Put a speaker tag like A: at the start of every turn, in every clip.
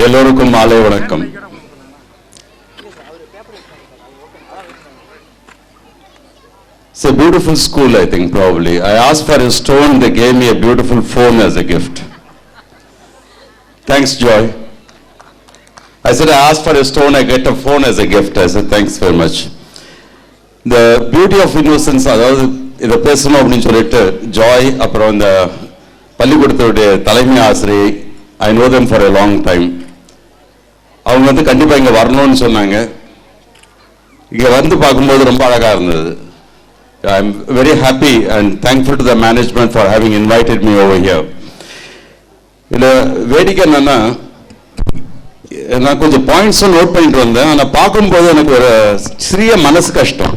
A: எல்லோருக்கும் மாலை வணக்கம். It's a beautiful school, I think, probably. I asked for a stone, they gave me a beautiful phone as a gift. Thanks, Joy. I said, I asked for a stone, I get a phone as a gift. I said, thanks very much. The beauty of innocence, அதாவது இதை பேசணும் அப்படின்னு சொல்லிட்டு Joy அப்புறம் இந்த பள்ளிக்கூடத்துடைய தலைமை ஆசிரியை, I know them for a long time. அவங்க வந்து கண்டிப்பாக இங்கே வரணும்னு சொன்னாங்க. இங்கே வந்து பார்க்கும்போது ரொம்ப அழகாக இருந்தது. I am very happy and thankful to the management for having invited me over here. இதில் வேடிக்கை என்னன்னா, நான் கொஞ்சம் பாயிண்ட்ஸும் நோட் பண்ணிட்டு வந்தேன். ஆனால் பார்க்கும்போது எனக்கு ஒரு சிறிய மனசு கஷ்டம்.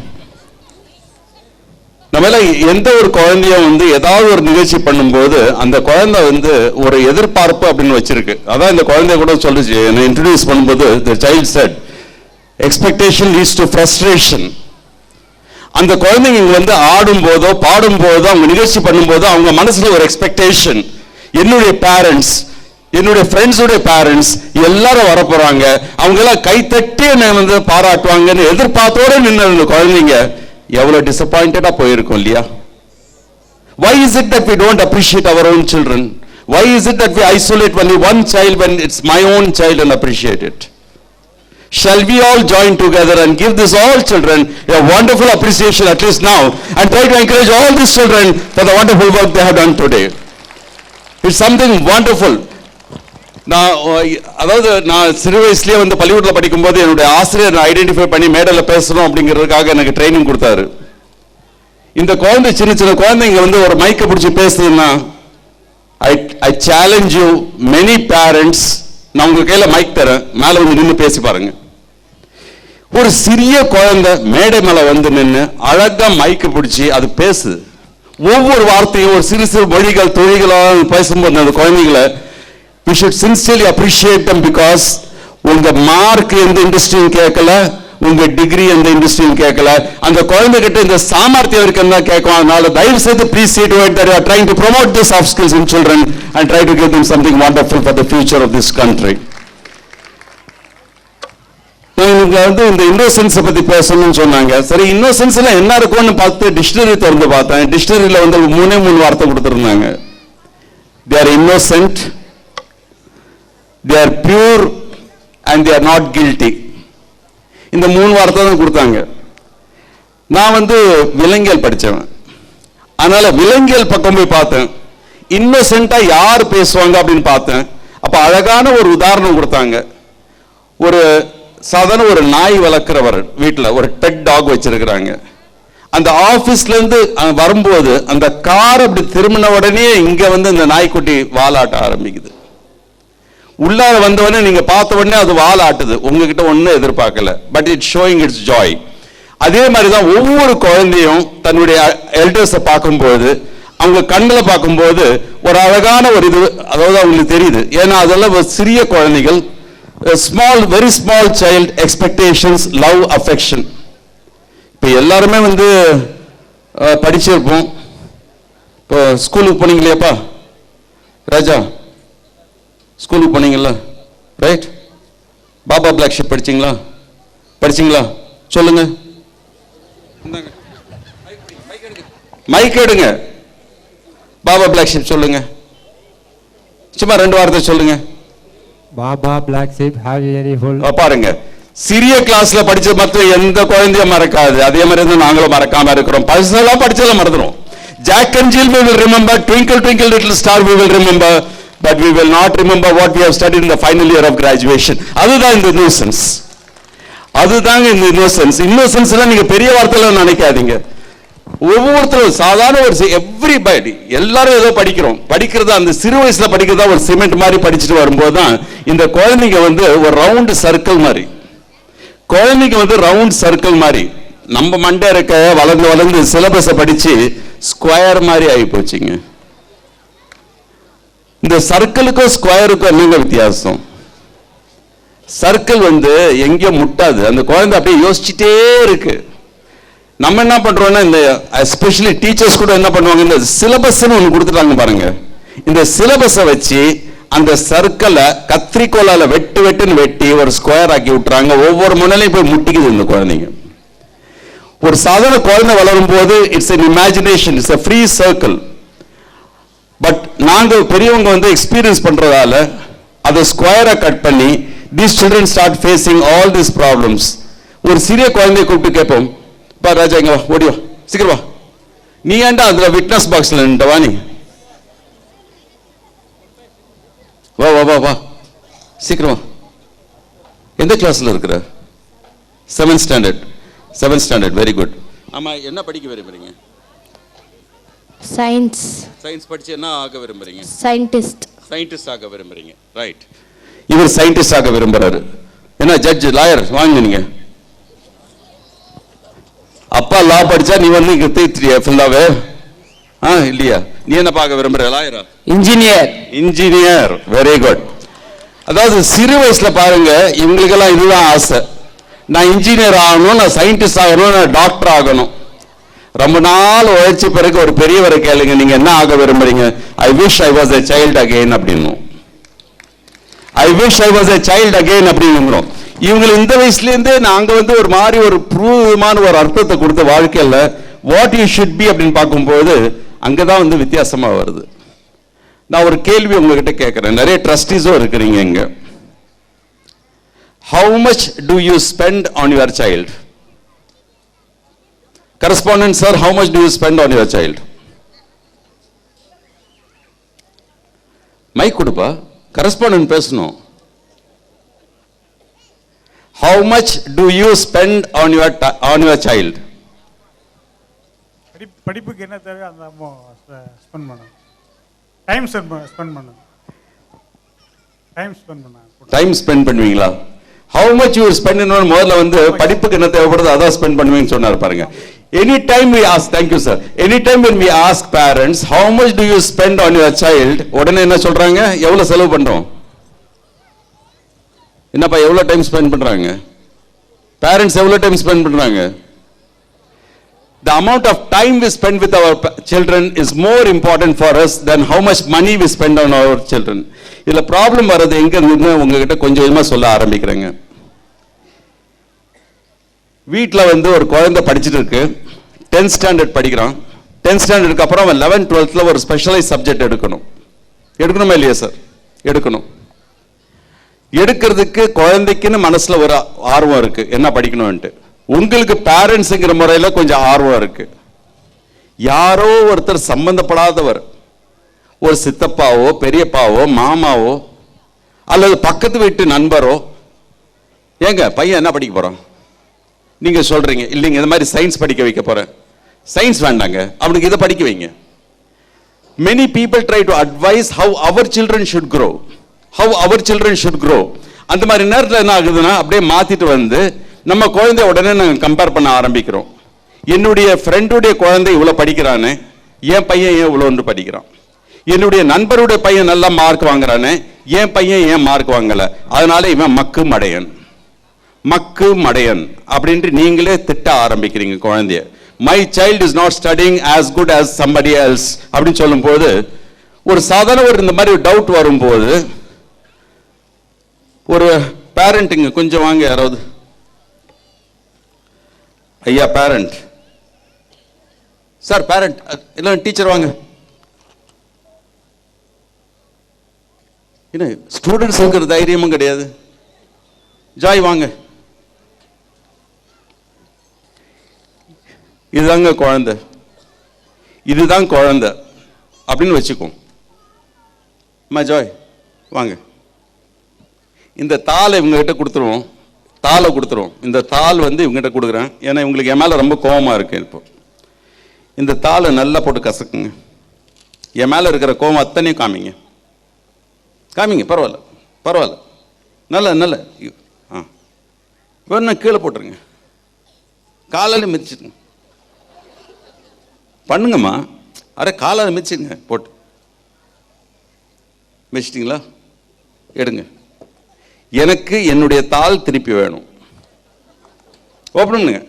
A: நம்மள எந்த ஒரு குழந்தையும் வந்து ஏதாவது ஒரு நிகழ்ச்சி பண்ணும்போது அந்த குழந்தை வந்து ஒரு எதிர்பார்ப்பு அப்படின்னு வச்சிருக்கு. அதான் இந்த குழந்தைய கூட சொல்லுச்சு, என்னை இன்ட்ரடியூஸ் பண்ணும்போது the child said expectation leads to frustration. அந்த குழந்தைங்க வந்து ஆடும் போதோ பாடும் போதோ அவங்க நிகழ்ச்சி பண்ணும்போதோ அவங்க மனசுல ஒரு எக்ஸ்பெக்டேஷன், என்னுடைய பேரண்ட்ஸ் என்னுடைய ஃப்ரெண்ட்ஸோடைய பேரண்ட்ஸ் எல்லாரும் வரப்போறாங்க, அவங்க எல்லாம் கைத்தட்டி என்னை வந்து பாராட்டுவாங்கன்னு எதிர்பார்த்தோட நின்று அந்த குழந்தைங்க எவ்வளவு டிசப்பாயிண்டடா போயிருக்கும் இல்லையா? Why is it that we don't appreciate our own children? Why is it that we isolate only one child when it's my own child and appreciate it? Shall we all join together and give this all children a wonderful appreciation at least now and try to encourage all these children for the wonderful work they have done today? It's something wonderful. நான் சிறு வயசுலேயே வந்து பள்ளிக்கூடத்தில் படிக்கும்போது என்னுடைய ஆசிரியர் identify பண்ணி மேடையில் பேசணும் அப்படிங்கிறதுக்காக எனக்கு ட்ரைனிங் கொடுத்தாரு. இந்த குழந்தை சின்ன சின்ன குழந்தைங்க வந்து ஒரு மைக்கை பிடிச்சி பேசுதுன்னா, I challenge you many parents, நான் உங்க கையில் மைக் தரேன், மேலே வந்து நின்று பேசி பாருங்க. ஒரு சிறிய குழந்தை மேடை மேலே வந்து நின்று அழகா மைக்கு பிடிச்சி அது பேசுது. ஒவ்வொரு வார்த்தையும் ஒரு சிறு சிறு மொழிகள் தொழில்களாக பேசும்போது அந்த குழந்தைகளை we should sincerely appreciate them because உங்க மார்க் எந்த இண்டஸ்ட்ரியும் கேட்கல, உங்க டிகிரி எந்த இண்டஸ்ட்ரியும் கேட்கல, அந்த குழந்தைகிட்ட இந்த சாமர்த்தியம் இருக்குன்னு தான் கேட்கும். அதனால தயவு செய்து please see to it that you are trying to promote the soft skills in children and try to give them something wonderful for the future of this country. இவங்க வந்து இந்த இன்னோசென்ஸை பத்தி பேசணும்னு சொன்னாங்க. சரி, இன்னோசென்ஸ்ல என்ன இருக்கும்னு பார்த்து டிக்ஷனரி திறந்து பார்த்தேன். டிக்ஷனரியில வந்து 3 வார்த்தை கொடுத்துருந்தாங்க. they are innocent, they are pure and they are not guilty. இந்த 3 வார்த்தை தான் கொடுத்தாங்க. நான் வந்து விலங்கியல் படித்தவன், அதனால விலங்கியல் பக்கம் போய் பார்த்தேன். இன்னோசென்ட்டா யார் பேசுவாங்க அப்படின்னு பார்த்தேன். அப்ப அழகான ஒரு உதாரணம் கொடுத்தாங்க. ஒரு சாதாரண ஒரு நாய் வளர்க்கிறவர் வீட்டில் ஒரு பெட் டாக் வச்சிருக்கிறாங்க. அந்த ஆபீஸ்ல இருந்து வரும்போது அந்த கார் அப்படி திரும்பின உடனே இங்க வந்து இந்த நாய்க்குட்டி வாலாட்ட ஆரம்பிக்குது. உள்ளார வந்தவொடனே நீங்க பார்த்த உடனே அது வால் ஆட்டுது, உங்ககிட்ட ஒன்றும் எதிர்பார்க்கல, but it showing it's Joy. அதே மாதிரி தான் ஒவ்வொரு குழந்தையும் தன்னுடைய எல்டர்ஸை பார்க்கும்போது அவங்க கண்ணில் பார்க்கும்போது ஒரு அழகான ஒரு இது, அதாவது அவங்களுக்கு தெரியுது. ஏன்னா அதெல்லாம் சிறிய குழந்தைகள், small very small child expectations, love, affection. இப்போ எல்லாருமே வந்து படிச்சிருப்போம். இப்போ ஸ்கூலுக்கு போனீங்களேப்பா ராஜா, ஸ்கூலுக்கு போனீங்களா? ரைட். பாபா பிளாக் ஷிப் படிச்சிங்களா? சொல்லுங்க, மைக் எடுங்க. பாபா பிளாக் ஷிப் சொல்லுங்க, சும்மா 2 வார்த்தை சொல்லுங்க.
B: Baa baa black sheep have a very full.
A: பாருங்க, சிறிய கிளாஸ்ல படிச்ச மற்ற எந்த குழந்தையும் மறக்காது. அதே மாதிரி தான் நாங்களும் மறக்காம இருக்கிறோம். பரிசெல்லாம் படிச்செல்லாம் மறந்துடும். Jack and Jill we will remember, twinkle twinkle little star we will remember, but we will not remember what we have studied in the final year of graduation. அதுதான் இந்த இன்னோசென்ஸ். அதுதாங்க இந்த இன்னோசென்ஸ். இன்னோசென்ஸ்ல நீங்க பெரிய வார்த்தையில நினைக்காதீங்க. ஒவ்வொருத்தரும் சாதாரண ஒரு எவ்ரிபடி எல்லாரும் ஏதோ படிக்கிறது அந்த சிறு வயசுல படிக்கிறதா ஒரு சிமெண்ட் மாதிரி படிச்சுட்டு வரும்போது தான் இந்த குழந்தைங்க வந்து ஒரு ரவுண்ட் சர்க்கிள் மாதிரி, குழந்தைங்க வந்து ரவுண்ட் சர்க்கிள் மாதிரி நம்ம மண்டே இருக்க வளர்ந்து சிலபஸை படிச்சு ஸ்கொயர் மாதிரி ஆகி போச்சுங்க. இந்த சர்க்கிளுக்கும் ஸ்கொயருக்கும் என்னங்க வித்தியாசம்? சர்க்கிள் வந்து எங்கேயும் முட்டாது, அந்த குழந்தை அப்படியே யோசிச்சுட்டே இருக்கு. நம்ம என்ன பண்றோம்னா, இந்த எஸ்பெஷலி டீச்சர்ஸ் கூட என்ன பண்ணுவாங்க, இந்த சிலபஸ்ன்னு ஒன்று கொடுத்துட்டாங்க பாருங்க. இந்த சிலபஸை வச்சு அந்த சர்க்கிளை கத்திரிக்கோலால வெட்டுன்னு வெட்டி ஒரு ஸ்கொயர் ஆக்கி விட்டுறாங்க. ஒவ்வொரு முனையிலையும் போய் முட்டிக்குது இந்த குழந்தைங்க. ஒரு சாதாரண குழந்தை வளரும் போது it's an imagination, it's a free circle. But நாங்க பெரியவங்க வந்து எக்ஸ்பீரியன்ஸ் பண்றதால அதை ஸ்கொயரை கட் பண்ணி these children start facing all these problems. ஒரு சிறிய குழந்தையை கூப்பிட்டு கேட்போம், பா ராஜா இங்க வா, ஓடி வா, சீக்கிரம் வா, நீ ஏன்டா அதுல விட்னஸ் பாக்ஸ்ல நின்ட்ட, வா நீ வா வா வா வா சீக்கிரம் வா. எந்த கிளாஸ்ல இருக்கிற? 7th standard. Very good. ஆமா, என்ன படிக்க விரும்புறீங்க? சயின்ஸ் படிச்சு என்ன ஆக விரும்புறீங்க? சயின்டிஸ்ட் ஆக விரும்புறீங்க. ரைட். இவர் சயின்டிஸ்ட் ஆக விரும்புறாரு. என்ன ஜட்ஜ், லாயர் வாங்க நீங்க. அப்பா லா படிச்சா நீ வந்து இங்க தேய்த்திரியா ஃபுல்லாவே? இல்லையா? நீ என்ன பார்க்க விரும்புற? லாயரா? இன்ஜினியர். Very good. அதாவது சிறு வயசுல பாருங்க, இவங்களுக்கெல்லாம் இதுதான் ஆசை, நான் இன்ஜினியர் ஆகணும், நான் சயின்டிஸ்ட் ஆகணும், நான் டாக்டர் ஆகணும். ரொம்ப நாள் உழைச்சி பிறகு ஒரு பெரியவரை கேளுங்க, நீங்க என்ன ஆக விரும்புறீங்க? I wish I was a child again அப்படின்னு. I wish I was a child again அப்படின்னு. இவங்க இந்த வயசுல இருந்தே நாங்க வந்து ஒரு மாதிரி ஒரு பூர்வமான ஒரு அர்த்தத்தை கொடுத்த வாழ்க்கையில வாட் யூ ஷுட் பி அப்படின்னு பார்க்கும்போது அங்கதான் வந்து வித்தியாசமா வருது. நான் ஒரு கேள்வி உங்ககிட்ட கேட்கிறேன், நிறைய ட்ரஸ்டீஸும் இருக்கிறீங்க இங்க. How much do you spend on your child? Correspondent sir, how much do you spend on your child? Mike கொடுப்பா, கரஸ்பாண்டன்ட் பேசணும். How much do you spend on your child?
C: படிப்புக்கு என்ன தேவை அந்த ஸ்பெண்ட் பண்ணணும். டைம்
A: ஸ்பெண்ட் பண்ணுவீங்களா? How much you spend in முதல்ல வந்து படிப்புக்கு என்ன தேவைப்படுது அதான் ஸ்பெண்ட் பண்ணுவீங்கன்னு சொன்னார் பாருங்க. Anytime we ask, thank you sir, anytime when we ask parents how much do you spend on your child, உடனே என்ன சொல்றாங்க? எவ்வளவு செலவு பண்றோம்? என்னப்பா எவ்வளவு டைம் ஸ்பெண்ட் பண்றாங்க? பேரண்ட்ஸ் எவ்வளவு டைம் ஸ்பெண்ட் பண்றாங்க? The amount of time we spend with our children is more important for us than how much money we spend on our children. இதுல ப்ராப்ளம் வர்றது எங்க இருந்து உங்ககிட்ட கொஞ்சம் கொஞ்சமா சொல்ல ஆரம்பிக்கிறேங்க. வீட்டில் வந்து ஒரு குழந்தை படிச்சுட்டு இருக்கு, 10th standard படிக்கிறான். 10th standardக்கு அப்புறம் அவன் 11th 12th ஒரு ஸ்பெஷலைஸ் சப்ஜெக்ட் எடுக்கணுமா இல்லையா சார்? எடுக்கணும். எடுக்கிறதுக்கு குழந்தைக்குன்னு மனசுல ஒரு ஆர்வம் இருக்கு, என்ன படிக்கணும்ட்டு. உங்களுக்கு பேரண்ட்ஸுங்கிற முறையில் கொஞ்சம் ஆர்வம் இருக்கு. யாரோ ஒருத்தர் சம்பந்தப்படாதவர், ஒரு சித்தப்பாவோ பெரியப்பாவோ மாமாவோ அல்லது பக்கத்து வீட்டு நண்பரோ, ஏங்க பையன் என்ன படிக்க போறான்? நீங்க சொல்றீங்க இல்லைங்க இந்த மாதிரி சயின்ஸ் படிக்க வைக்க போறேன். சயின்ஸ் வேண்டாங்க, அவனுக்கு இதை படிக்க வைங்க. Many people try to advise how our children should grow. அந்த மாதிரி நேரத்தில் என்ன ஆகுதுன்னா அப்படியே மாத்திட்டு வந்து நம்ம குழந்தை உடனே நாங்கள் கம்பேர் பண்ண ஆரம்பிக்கிறோம். என்னுடைய ஃப்ரெண்டுடைய குழந்தை இவ்வளோ படிக்கிறானே, என் பையன் ஏன் இவ்வளோ படிக்கிறான்? என்னுடைய நண்பருடைய பையன் நல்லா மார்க் வாங்குறானே, என் பையன் ஏன் மார்க் வாங்கல? அதனால இவன் மக்கு மடையன் அப்படின்ட்டு நீங்களே திட்ட ஆரம்பிக்கிறீங்க குழந்தைய. My child is not studying as good as somebody else அப்படின்னு சொல்லும் போது ஒரு சாதாரண ஒரு இந்த மாதிரி டவுட் வரும்போது ஒரு பேரண்ட்டுங்க கொஞ்சம் வாங்க, யாராவது ஐயா பேரண்ட் சார், பேரண்ட் இல்லை டீச்சர் வாங்க. என்ன ஸ்டூடெண்ட்ஸ் இருக்கிற தைரியமும் கிடையாது. ஜாய் வாங்க. இதுதாங்க குழந்தை, இதுதான் குழந்தை அப்படின்னு வச்சுக்கோ. அம்மா ஜாய் வாங்க. இந்த தாளை இவங்ககிட்ட கொடுத்துருவோம், இந்த தாள் வந்து இவங்ககிட்ட கொடுக்குறேன். ஏன்னா இவங்களுக்கு என் மேலே ரொம்ப கோபமாக இருக்கு. இப்போ இந்த தாளை நல்லா போட்டு கசக்குங்க. என் மேலே இருக்கிற கோபம் அத்தனையும் காமிங்க. பரவாயில்ல நல்ல வேணும் கீழே போட்டுருங்க. காலையில் மிதிச்சிடுங்க. பண்ணுங்கம்மா, காலையில் மிதிச்சிடுங்க. போட்டு மிதிச்சிட்டிங்களா? எடுங்க. எனக்கு என்னுடைய தாள் திருப்பி வேணும். ஓப்பன் பண்ணுங்க.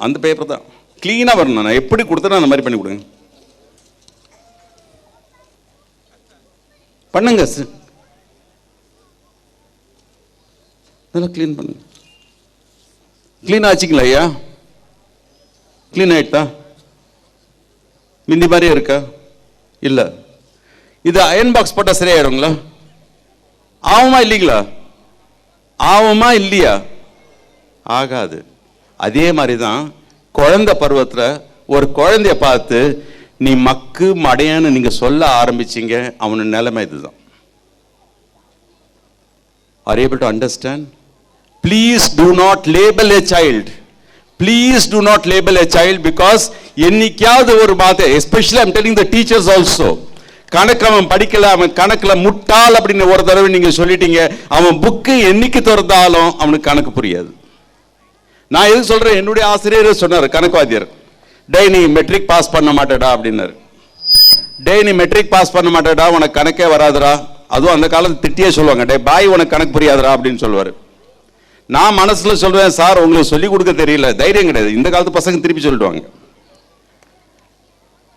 A: அந்த பேப்பர் தான் கிளீனாக வரணும். நான் எப்படி கொடுத்தேன்னா அந்த மாதிரி பண்ணி கொடுங்க. பண்ணுங்க. அதெல்லாம் க்ளீன் பண்ணுங்க. க்ளீன் ஆச்சுங்களா ஐயா? க்ளீன் ஆயிட்டா? மிந்தி மாதிரியே இருக்கா? இல்லை. இது அயன் பாக்ஸ் போட்டால் சரியாயிடுங்களா? ஆகுமா இல்லைங்களா? ஆகுமா இல்லையா? ஆகாது. அதே மாதிரி தான் குழந்தை பருவத்தில் ஒரு குழந்தைய பார்த்து நீ மக்கு மடையான்னு நீங்க சொல்ல ஆரம்பிச்சீங்க, அவனோட நிலைமை இதுதான். Are you able to understand? Please do not label a child. Please do not label a child, because என்னைக்காவது ஒரு வார்த்தை, especially I'm telling the teachers also, கணக்கு அவன் படிக்கல, அவன் கணக்குல முட்டாள் அப்படின்னு ஒரு தடவை நீங்க சொல்லிட்டீங்க, அவன் புக்கு என்னைக்கு திறந்தாலும் அவனுக்கு கணக்கு புரியாது. நான் எது சொல்றேன், என்னுடைய ஆசிரியர் சொன்னார், கணக்குவாதியர், டேய் நீ மெட்ரிக் பாஸ் பண்ண மாட்டேடா அப்படின்னாரு. டேய் நீ மெட்ரிக் பாஸ் பண்ண மாட்டேடா, உனக்கு கணக்கே வராதுடா. அதுவும் அந்த காலத்து திட்டியே சொல்லுவாங்க, டே பாய் உனக்கு கணக்கு புரியாதுடா அப்படின்னு சொல்லுவாரு. நான் மனசுல சொல்லுவேன், சார் உங்களுக்கு சொல்லிக் கொடுக்க தெரியல, தைரியம் கிடையாது. இந்த காலத்து பசங்க திருப்பி சொல்லிடுவாங்க,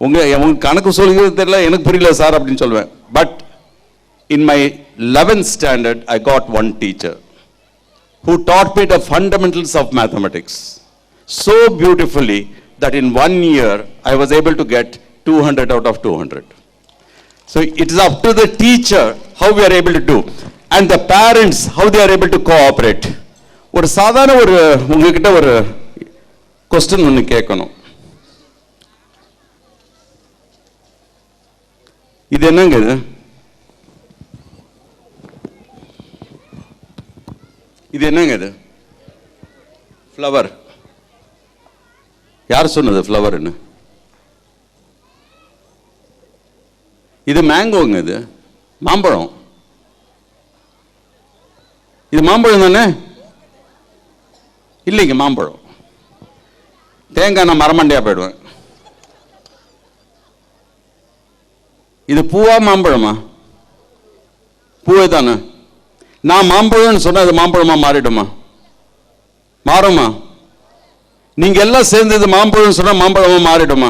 A: உங்க கணக்கு சொல்லிக்கிறது தெரியல, எனக்கு புரியல சார் அப்படின்னு சொல்லுவேன். But in my 11th standard I got one teacher who taught me the fundamentals of mathematics so beautifully that in 1 year I was able to get 200 out of 200. So it is up to the teacher how we are able to do, and the parents how they are able to cooperate. ஒரு சாதாரண ஒரு உங்ககிட்ட ஒரு question ஒன்னு கேட்கணும். இது என்னங்க? இது என்னங்க? இது ஃப்ளவர். யார் சொன்னது ஃப்ளவர்னு? இது மேங்கோங்க. இது மாம்பழம். இது மாம்பழம் தானே? இல்லைங்க, மாம்பழம். தேங்காய் நான் மரமண்டையா போயிடுவேன். இது பூவா மாம்பழமா? பூவே தானே. நான் மாம்பழம்னு சொன்னா அது மாம்பழமா மாறிடுமா? மாறுமா? நீங்க எல்லாம் சேர்ந்து இது மாம்பழம் சொன்னா மாம்பழமா மாறிடுமா?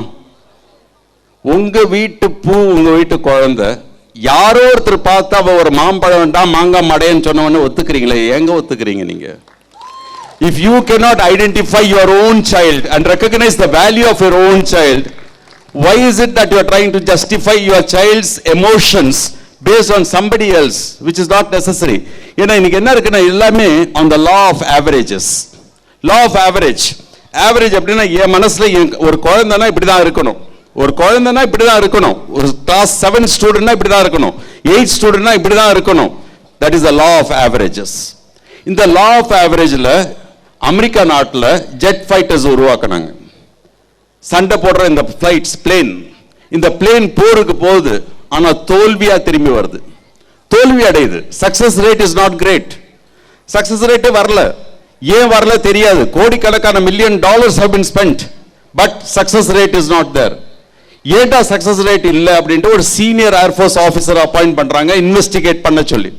A: உங்க வீட்டு பூ, உங்க வீட்டு குழந்தை யாரோ ஒருத்தர் பார்த்தா அவ ஒரு மாம்பழம் வேண்டாம் மாங்காய் மடையன்னு சொன்னவொன்னு ஒத்துக்கிறீங்களே? எங்க ஒத்துக்கிறீங்க நீங்க? If you cannot identify your own child and recognize the value of your own child, why is it that you are trying to justify your child's emotions based on somebody else, which is not necessary? ஏன்னா இன்னைக்கு என்ன இருக்குன்னா எல்லாமே on the law of averages. Law of average. Average அப்படின்னா என் மனசுல ஒரு குழந்தைனா இப்படிதான் இருக்கணும், ஒரு குழந்தைனா இப்படிதான் இருக்கணும், ஒரு கிளாஸ் 7 ஸ்டூடெண்ட்னா இப்படிதான் இருக்கணும், 8 ஸ்டூடெண்ட்னா இப்படிதான் இருக்கணும். That is the law of averages. இந்த law of averageல அமெரிக்கா நாட்டில் ஜெட் ஃபைட்டர்ஸ் உருவாக்குனாங்க. சண்டை போடுற இந்த ஃபிளைட்ஸ், பிளேன், இந்த பிளேன் போருக்கு போகுது, ஆனா தோல்வியா திரும்பி வருது, தோல்வி அடையுது. Success rate is not great. Success ரேட்டே வரல. ஏன் வரல தெரியாது. கோடிக்கணக்கான $1,000,000 have been spent, but success rate is not there. ஏண்டா சக்சஸ் ரேட் இல்லை அப்படின்ட்டு ஒரு சீனியர் ஏர்ஃபோர்ஸ் ஆஃபீஸர் அப்பாயிண்ட் பண்றாங்க இன்வெஸ்டிகேட் பண்ண சொல்லி.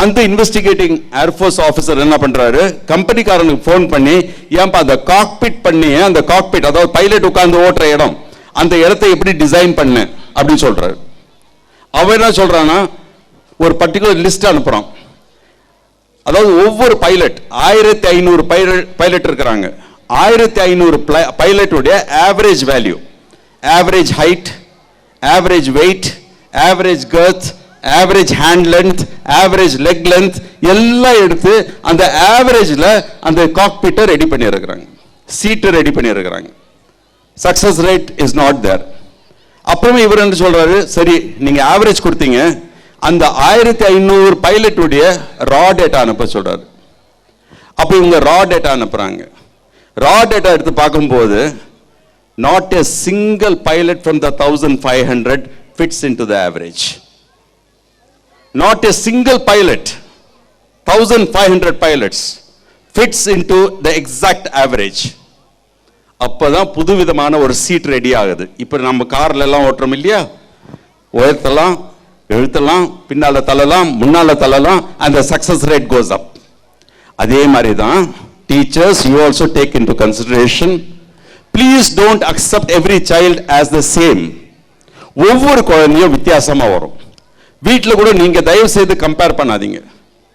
A: அந்த இன்வெஸ்டிகேட்டிங் ஏர்ஃபோர்ஸ் ஆஃபீஸர் என்ன பண்றாரு, கம்பெனிக்காரனுக்கு ஃபோன் பண்ணி, ஏன்பா அந்த காக்பிட் பண்ணி, அந்த காக்பிட் அதாவது பைலட் உட்கார்ந்து ஓட்டுற இடம், அந்த இடத்தை எப்படி டிசைன் பண்ண அப்படின்னு சொல்றாரு. அவன் என்ன சொல்றான்னா ஒரு பர்டிகுலர் லிஸ்ட் அனுப்புறான். அதாவது ஒவ்வொரு பைலட் 1500 பைலட் இருக்கிறாங்க. 1500 பைலட்டுடைய average value, average height, average weight, average girth, average hand length, average leg length எல்லாம் எடுத்து அந்த ஆவரேஜ்ல அந்த காக்பிட்டை ரெடி பண்ணி இருக்கிறாங்க, சீட்டை ரெடி பண்ணி இருக்கிறாங்க. Success rate is not there. அப்புறமே இவர் என்ன சொல்றாரு, சரி நீங்க ஆவரேஜ் கொடுத்தீங்க, அந்த 1500 பைலட்டுடைய ரா டேட்டா அனுப்ப சொல்றாரு. அப்ப இவங்க ரா டேட்டா அனுப்புறாங்க. ரா டேட்டா எடுத்து பார்க்கும்போது not a single pilot from the 1500 fits into the average. Not a single pilot, 1500 pilots fits into the exact average. அப்பதான் புதுவிதமான ஒரு சீட் ரெடி ஆகுது. இப்ப நம்ம கார்ல எல்லாம் ஓட்டுறோம் இல்லையா, உயர்த்தலாம், எழுத்தலாம், பின்னால தள்ளலாம், முன்னால தள்ளலாம், அந்த சக்சஸ் ரேட் கோஸ் அப். அதே மாதிரி தான் teachers, you also take into consideration. Please don't accept every child as the same. ஒவ்வொரு குழந்தையும் வித்தியாசமா வரும். வீட்டில் கூட நீங்க தயவு செய்து கம்பேர் பண்ணாதீங்க.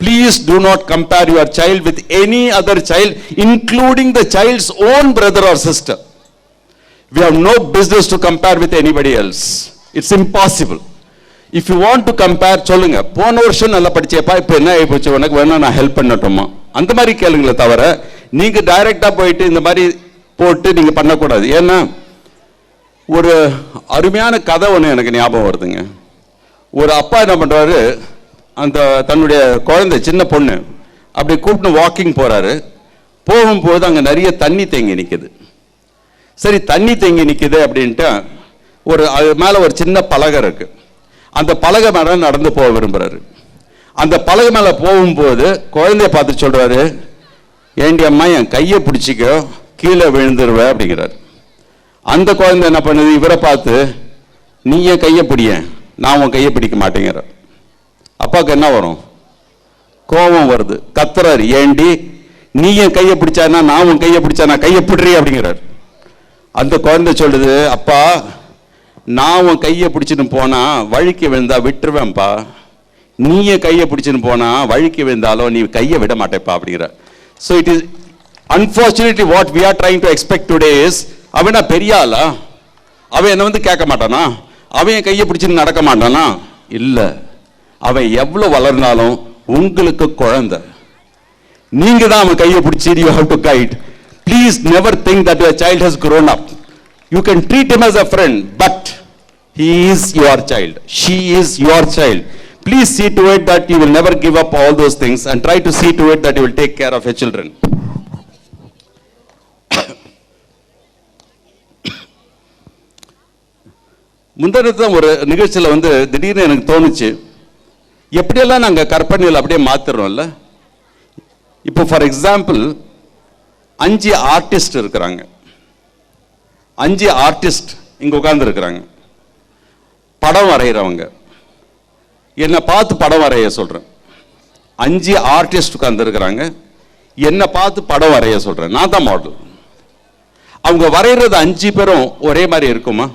A: Please do not compare your child with any other child, including the child's own brother or sister. We have no business to compare with anybody else. It's impossible. If you want to compare, சொல்லுங்க, போன வருஷம் நல்லா படிச்சேப்பா, இப்போ என்ன ஆகி போச்சு, உனக்கு வேணா நான் ஹெல்ப் பண்ணட்டுமா, அந்த மாதிரி கேளுங்களே தவிர நீங்க டைரக்டா போயிட்டு இந்த மாதிரி போட்டு நீங்க பண்ணக்கூடாது. ஏன்னா ஒரு அருமையான கதை ஒன்று எனக்கு ஞாபகம் வருதுங்க. ஒரு அப்பா என்ன பண்றாரு, அந்த தன்னுடைய குழந்தை சின்ன பொண்ணு அப்படி கூப்பிட்டு வாக்கிங் போறாரு. போகும்போது அங்கே நிறைய தண்ணி தேங்கி நிற்குது. சரி, தண்ணி தேங்கி நிற்குது அப்படின்ட்டு ஒரு அது மேலே ஒரு சின்ன பலகை இருக்கு. அந்த பலகை மேலே நடந்து போக விரும்புறாரு. அந்த பலகை மேலே போகும்போது குழந்தைய பார்த்து சொல்றாரு, ஏண்டி அம்மா என் கையை பிடிச்சிக்கோ, கீழே விழுந்துருவ அப்படிங்கிறார். அந்த குழந்தை என்ன பண்ணுது, இவரை பார்த்து நீ என் கையை பிடிய, நான் உன் கையை பிடிக்க மாட்டேங்கிறார். அப்பாவுக்கு என்ன வரும், கோபம் வருது, கத்துறாரு, ஏண்டி நீ என் கையை பிடிச்சானா நான் உன் கையை பிடிச்சானா, கையை பிடுறி அப்படிங்கிறார். அந்த குழந்தை சொல்லுது, அப்பா நான் உன் கையை பிடிச்சின்னு போனா வழுக்கி விழுந்தா விட்டுருவேன்ப்பா, நீ என் கையை பிடிச்சின்னு போனா வழுக்கி விழுந்தாலும் நீ கையை விட மாட்டேப்பா அப்படிங்கிறார். So it is unfortunately what we are trying to expect today is, அவனா பெரிய ஆளா, அவன் என்ன வந்து கேட்க மாட்டானா, அவன் என் கையை பிடிச்சின்னு நடக்க மாட்டானா, இல்லை, அவன் எவ்வளவு வளர்ந்தாலும் உங்களுக்கு குழந்தை, நீங்க தான் அவன் கையை பிடிச்சி you have to guide. Please never think that your child has grown up. You can treat him as a friend, but he is your child, she is your child. Please see to it that you will never give up all those things and try to see to it that you will take care of your children. முந்தனதான் ஒரு நிகழ்ச்சியில் வந்து திடீர்னு எனக்கு தோணுச்சு, எப்படியெல்லாம் நாங்கள் கற்பனையில் அப்படியே மாத்துறோம்ல. இப்போ ஃபார் எக்ஸாம்பிள் 5 ஆர்டிஸ்ட் இருக்கிறாங்க, 5 ஆர்டிஸ்ட் இங்க உட்கார்ந்து இருக்கிறாங்க, படம் வரைகிறவங்க. என்னை பார்த்து படம் வரைய சொல்றேன். 5 ஆர்டிஸ்ட் உட்கார்ந்து இருக்கிறாங்க, என்னை பார்த்து படம் வரைய சொல்றேன். நான் தான் மாடல். அவங்க வரைகிறது 5 பேரும் ஒரே மாதிரி இருக்குமா?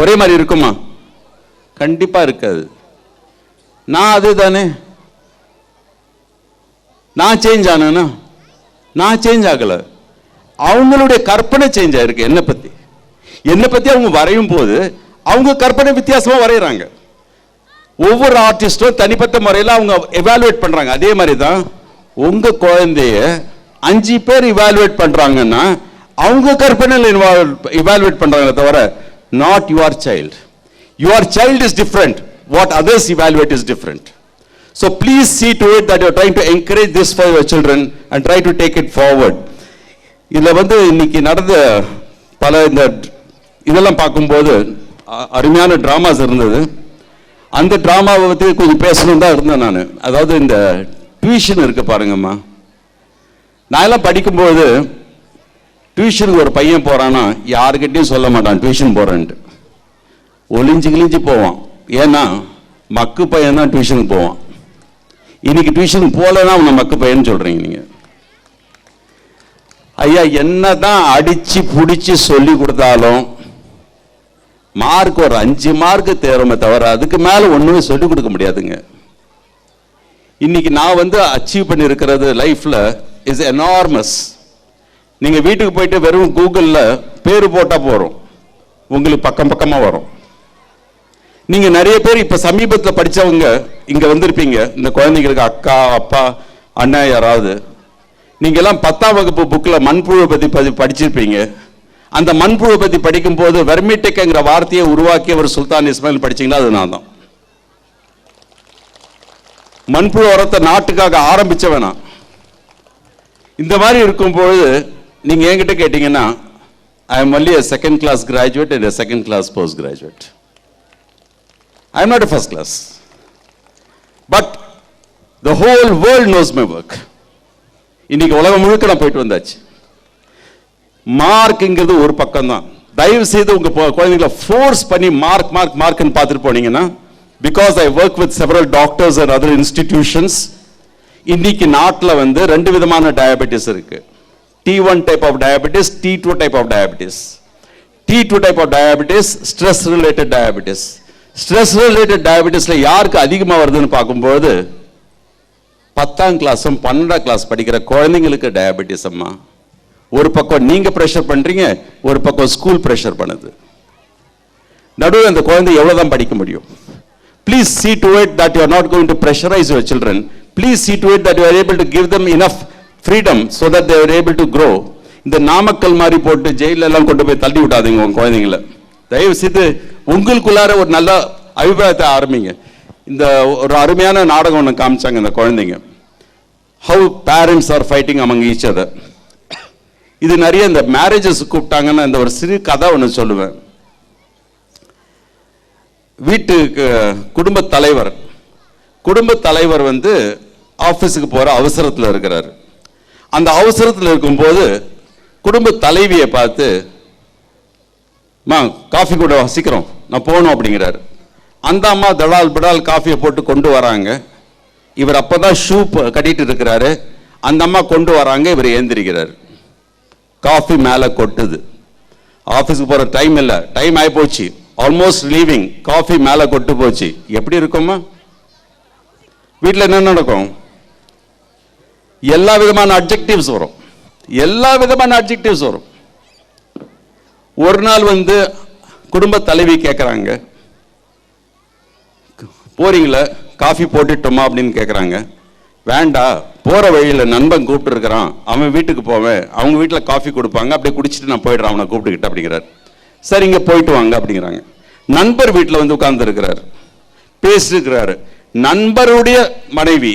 A: ஒரே மாதிரி இருக்குமா? கண்டிப்பா இருக்காது. நான் அது தானே, நான் சேஞ்ச் ஆனா, நான் சேஞ்ச் ஆகல, அவங்களுடைய கற்பனை சேஞ்ச் ஆயிருக்கு. என்னை பத்தி அவங்க வரையும் போது அவங்க கற்பனை வித்தியாசமா வரைகிறாங்க. ஒவ்வொரு ஆர்டிஸ்டும் தனிப்பட்ட முறையில் அவங்க எவாலுவேட் பண்றாங்க. அதே மாதிரி தான் உங்க குழந்தைய 5 பேர் இவாலுவேட் பண்றாங்கன்னா அவங்க கற்பனையில் இவாலுவேட் பண்றாங்க தவிர not your child. Your child is different. What others evaluate is different. So please see to it that you are trying to encourage this for your children and try to take it forward. இதுல வந்து இன்னைக்கு நடந்த பல இந்த இதெல்லாம் பார்க்கும்போது அருமையான dramas இருந்தது. அந்த டிராமாவை பற்றி கொஞ்சம் பேசணும் தான் இருந்தேன் நான். அதாவது இந்த டியூஷன் இருக்கு பாருங்கம்மா. நான் எல்லாம் படிக்கும்போது டியூஷனுக்கு ஒரு பையன் போறான்னா யாருக்கிட்டையும் சொல்ல மாட்டான் டியூஷன் போறேன்ட்டு, ஒளிஞ்சு கிழிஞ்சு போவான். ஏன்னா மக்கு பையன் தான் டியூஷனுக்கு போவான். இன்னைக்கு டியூஷனுக்கு போகலன்னா உன்னை மக்கு பையன்னு சொல்றீங்க நீங்க. ஐயா, என்னதான் அடிச்சு புடிச்சு சொல்லி கொடுத்தாலும் மார்க் ஒரு 5 மார்க் தேருமே தவிர அதுக்கு மேல ஒண்ணுமே சொல்லி கொடுக்க முடியாதுங்க. இன்னைக்கு நான் வந்து அச்சீவ் பண்ணி இருக்கிறது லைஃப்ல இஸ் எனார்மஸ். நீங்க வீட்டுக்கு போயிட்டு வெறும் கூகுள்ல பேரு போட்டா போறோம், உங்களுக்கு பக்கம் பக்கமா வரும். நீங்க நிறைய பேர் இப்ப சமீபத்தில் படிச்சவங்க இங்க வந்திருப்பீங்க. இந்த குழந்தைங்களுக்கு அக்கா அப்பா அண்ணா யாராவது. நீங்க எல்லாம் 10ஆம் வகுப்பு புக்ல மண்புழு பத்தி படிச்சிருப்பீங்க. அந்த மண்புழு பத்தி படிக்கும் போது வெர்மிடெக்ங்கிற வார்த்தையை உருவாக்கியவர் சுல்தான் இஸ்மாயில் படிச்சீங்களா? அது நான் தான். மண்புழு உரத்தை நாட்டுக்காக ஆரம்பிச்சவனா. இந்த மாதிரி இருக்கும்போது நீங்க என்கிட்ட கேட்டீங்கன்னா I am only a second class graduate and a second class post graduate. I am not a first class. But the whole world knows my work. இன்னைக்கு உலகம் முழுக்க நான் போயிட்டு வந்தாச்சு. மார்க்ங்கிறது ஒரு பக்கம் தான். தயவு செய்து உங்க குழந்தைகளை ஃபோர்ஸ் பண்ணி மார்க் மார்க் மார்க்னு பார்த்துட்டு போனீங்கன்னா, because I work with several doctors and other institutions, இன்னைக்கு நாட்டில் வந்து 2 விதமான டயபெட்டிஸ் இருக்கு. T1 type of diabetes, T2 type of diabetes. T2 type of diabetes, stress related diabetes. Stress related diabetesல யாருக்கு அதிகமாக வருதுன்னு பார்க்கும்போது 10ஆம் கிளாஸும் 12ஆம் கிளாஸ் படிக்கிற குழந்தைங்களுக்கு டயபெட்டிஸ் அம்மா. ஒரு பக்கம் நீங்க ப்ரெஷர் பண்றீங்க, ஒரு பக்கம் ஸ்கூல் ப்ரெஷர் பண்ணுது. நடுவில் அந்த குழந்தை எவ்வளவுதான் படிக்க முடியும்? Please see to it that you are not going to pressurize your children. Please see to it that you are able to give them enough freedom so that they are able to grow. இந்த நாமக்கல் மாதிரி போட்டு ஜெயில எல்லாம் கொண்டு போய் தள்ளி விடாதீங்க உங்க குழந்தைங்களை. தயவு செய்து உங்களுக்குள்ளார ஒரு நல்ல அபிப்பிராயத்தை ஆரம்பிங்க. இந்த ஒரு அருமையான நாடகம் ஒன்று காமிச்சாங்க இந்த குழந்தைங்க. How parents are fighting among each other. இது நிறைய இந்த மேரேஜஸ் கூப்பிட்டாங்கன்னு இந்த ஒரு சிறு கதை ஒன்று சொல்லுவேன். வீட்டுக்கு குடும்ப தலைவர் வந்து ஆஃபீஸுக்கு போகிற அவசரத்தில் இருக்கிறார். அந்த அவசரத்தில் இருக்கும்போது குடும்ப தலைவியை பார்த்து, மா காஃபி கூட சீக்கிரம் நான் போகணும் அப்படிங்கிறாரு. அந்த அம்மா தடால் பிடால் காஃபியை போட்டு கொண்டு வராங்க. இவர் அப்போதான் ஷூ கட்டிட்டு இருக்கிறாரு. அந்த அம்மா கொண்டு வராங்க, இவர் ஏந்திரிக்கிறார். காஃபி மேலே கொட்டுது. ஆஃபீஸுக்கு போகிற டைம் இல்லை, டைம் ஆகி போச்சு, ஆல்மோஸ்ட் லீவிங். காஃபி மேலே கொட்டு போச்சு. எப்படி இருக்குமா? வீட்டில் என்ன நடக்கும்? எல்லா விதமான அட்ஜெக்டிவ்ஸ் வரும். ஒரு நாள் வந்து குடும்ப தலைவி கேட்குறாங்க, போறீங்களா, காஃபி போட்டுட்டோமா அப்படின்னு கேட்குறாங்க. வேண்டாம், போகிற வழியில் நண்பன் கூப்பிட்டு இருக்கிறான், அவன் வீட்டுக்கு போவேன், அவங்க வீட்டில் காஃபி கொடுப்பாங்க, அப்படியே குடிச்சிட்டு நான் போயிடுறேன் அவனை கூப்பிட்டுக்கிட்டு அப்படிங்கிறார். சரி, இங்கே போயிட்டு வாங்க அப்படிங்கிறாங்க. நண்பர் வீட்டில் வந்து உட்கார்ந்து இருக்கிறார், பேசிருக்கிறாரு. நண்பருடைய மனைவி